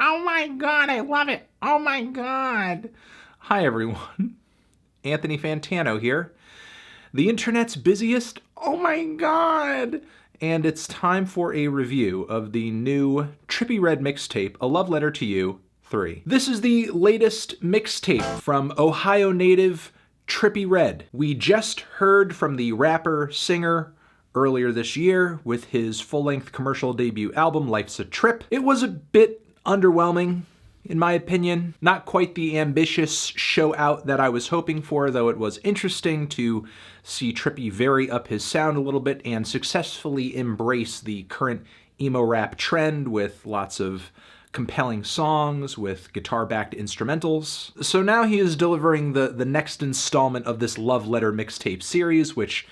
Oh my god, I love it. Oh my god. Hi everyone, Anthony Fantano here, the internet's busiest, oh my god! And it's time for a review of the new Trippie Redd mixtape, A Love Letter to You 3. This is the latest mixtape from Ohio native Trippie Redd. We just heard from the rapper, singer, earlier this year with his full-length commercial debut album, Life's a Trip. It was a bit underwhelming, in my opinion. Not quite the ambitious show out that I was hoping for, though it was interesting to see Trippie vary up his sound a little bit and successfully embrace the current emo rap trend with lots of compelling songs with guitar-backed instrumentals. So now he is delivering the next installment of this Love Letter mixtape series, which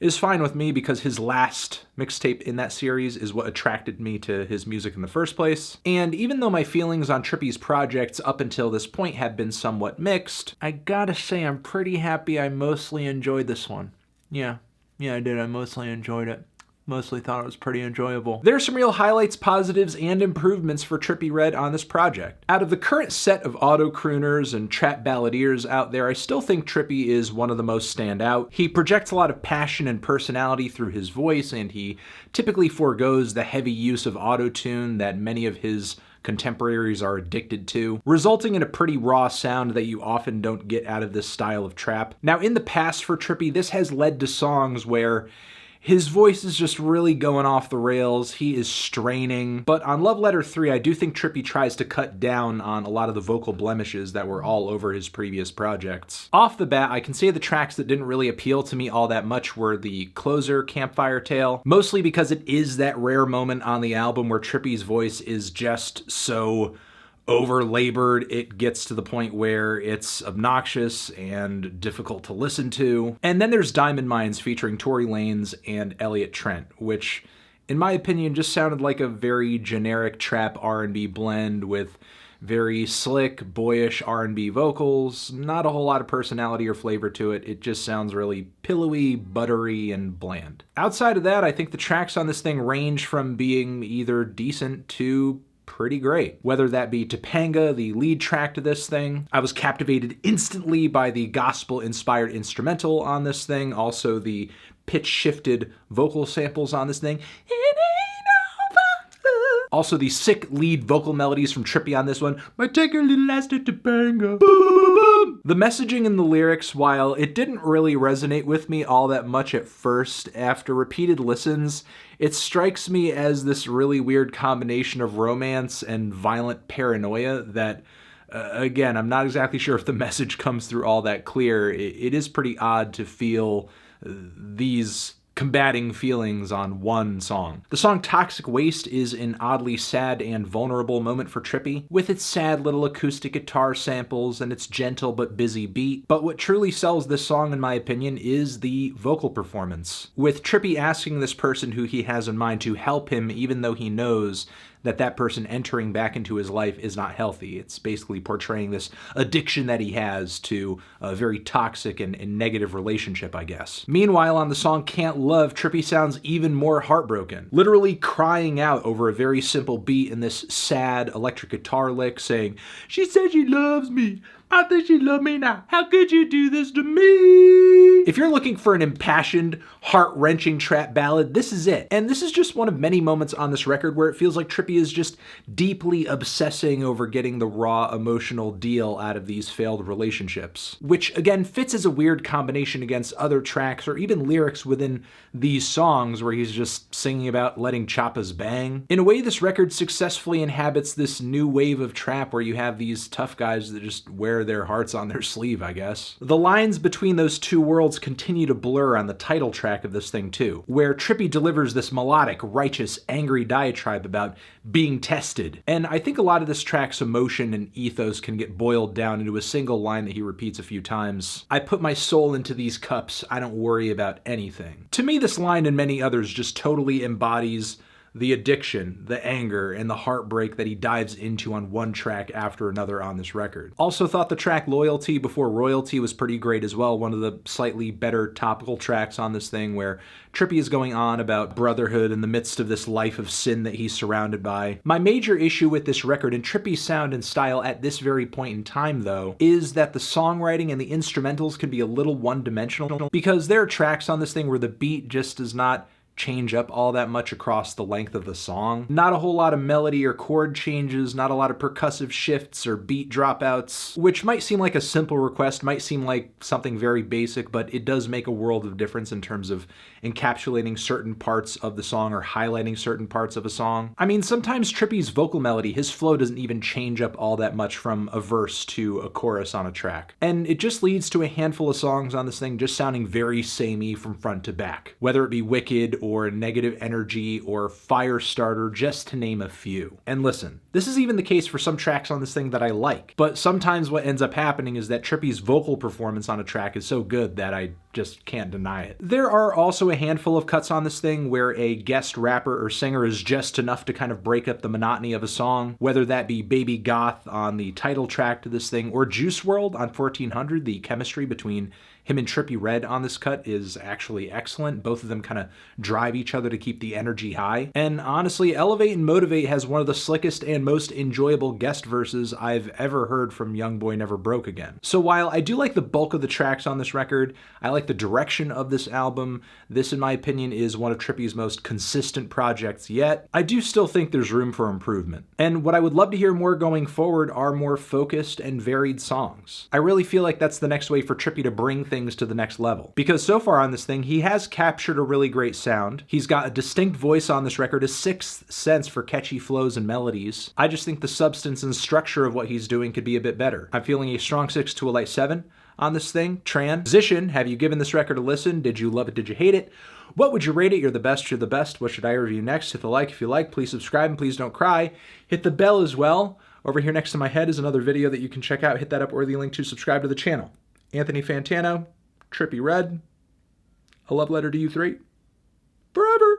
is fine with me because his last mixtape in that series is what attracted me to his music in the first place. And even though my feelings on Trippie's projects up until this point have been somewhat mixed, I gotta say I'm pretty happy I mostly enjoyed this one. Yeah, I did. I mostly enjoyed it. Mostly thought it was pretty enjoyable. There are some real highlights, positives, and improvements for Trippie Redd on this project. Out of the current set of auto-crooners and trap balladeers out there, I still think Trippie is one of the most standout. He projects a lot of passion and personality through his voice, and he typically forgoes the heavy use of auto-tune that many of his contemporaries are addicted to, resulting in a pretty raw sound that you often don't get out of this style of trap. Now, in the past for Trippie, this has led to songs where his voice is just really going off the rails, he is straining. But on Love Letter 3, I do think Trippie tries to cut down on a lot of the vocal blemishes that were all over his previous projects. Off the bat, I can say the tracks that didn't really appeal to me all that much were the closer, Campfire Tale, mostly because it is that rare moment on the album where Trippie's voice is just so over-labored, it gets to the point where it's obnoxious and difficult to listen to. And then there's Diamond Mines featuring Tory Lanez and Elliot Trent, which, in my opinion, just sounded like a very generic trap R&B blend with very slick, boyish R&B vocals, not a whole lot of personality or flavor to it. It just sounds really pillowy, buttery, and bland. Outside of that, I think the tracks on this thing range from being either decent to pretty great. Whether that be Topanga, the lead track to this thing. I was captivated instantly by the gospel-inspired instrumental on this thing, also the pitch-shifted vocal samples on this thing. Also, the sick lead vocal melodies from Trippie on this one. Might take a little last to Topanga. The messaging in the lyrics, while it didn't really resonate with me all that much at first, after repeated listens, it strikes me as this really weird combination of romance and violent paranoia that, again, I'm not exactly sure if the message comes through all that clear. It is pretty odd to feel these combating feelings on one song. The song Toxic Waste is an oddly sad and vulnerable moment for Trippie, with its sad little acoustic guitar samples and its gentle but busy beat. But what truly sells this song, in my opinion, is the vocal performance. With Trippie asking this person who he has in mind to help him even though he knows that person entering back into his life is not healthy. It's basically portraying this addiction that he has to a very toxic and negative relationship, I guess. Meanwhile, on the song Can't Love, Trippie sounds even more heartbroken, literally crying out over a very simple beat in this sad electric guitar lick saying, "She said she loves me. I think she loved me now. How could you do this to me?" If you're looking for an impassioned, heart-wrenching trap ballad, this is it. And this is just one of many moments on this record where it feels like Trippie is just deeply obsessing over getting the raw emotional deal out of these failed relationships, which again fits as a weird combination against other tracks or even lyrics within these songs where he's just singing about letting choppas bang. In a way, this record successfully inhabits this new wave of trap where you have these tough guys that just wear their hearts on their sleeve, I guess. The lines between those two worlds continue to blur on the title track of this thing too, where Trippie delivers this melodic, righteous, angry diatribe about being tested. And I think a lot of this track's emotion and ethos can get boiled down into a single line that he repeats a few times. "I put my soul into these cups, I don't worry about anything." To me, this line and many others just totally embodies the addiction, the anger, and the heartbreak that he dives into on one track after another on this record. Also thought the track Loyalty Before Royalty was pretty great as well, one of the slightly better topical tracks on this thing, where Trippie is going on about brotherhood in the midst of this life of sin that he's surrounded by. My major issue with this record and Trippie's sound and style at this very point in time, though, is that the songwriting and the instrumentals can be a little one-dimensional, because there are tracks on this thing where the beat just does not change up all that much across the length of the song. Not a whole lot of melody or chord changes, not a lot of percussive shifts or beat dropouts, which might seem like a simple request, might seem like something very basic, but it does make a world of difference in terms of encapsulating certain parts of the song or highlighting certain parts of a song. I mean, sometimes Trippie's vocal melody, his flow doesn't even change up all that much from a verse to a chorus on a track. And it just leads to a handful of songs on this thing just sounding very samey from front to back, whether it be Wicked or Negative Energy or Firestarter, just to name a few. And listen, this is even the case for some tracks on this thing that I like, but sometimes what ends up happening is that Trippie's vocal performance on a track is so good that I just can't deny it. There are also a handful of cuts on this thing where a guest rapper or singer is just enough to kind of break up the monotony of a song, whether that be Baby Goth on the title track to this thing or Juice WRLD on 1400. The chemistry between him and Trippie Redd on this cut is actually excellent. Both of them kind of drive each other to keep the energy high. And honestly, Elevate and Motivate has one of the slickest and most enjoyable guest verses I've ever heard from Young Boy Never Broke Again. So while I do like the bulk of the tracks on this record, I like the direction of this album. This, in my opinion, is one of Trippie's most consistent projects yet. I do still think there's room for improvement. And what I would love to hear more going forward are more focused and varied songs. I really feel like that's the next way for Trippie to bring things to the next level. Because so far on this thing, he has captured a really great sound. He's got a distinct voice on this record, a sixth sense for catchy flows and melodies. I just think the substance and structure of what he's doing could be a bit better. I'm feeling a strong 6 to a light 7 on this thing. Transition, have you given this record a listen? Did you love it? Did you hate it? What would you rate it? You're the best. You're the best. What should I review next? Hit the like if you like. Please subscribe and please don't cry. Hit the bell as well. Over here next to my head is another video that you can check out. Hit that up or the link to subscribe to the channel. Anthony Fantano, Trippie Redd, a love letter to you three. Forever.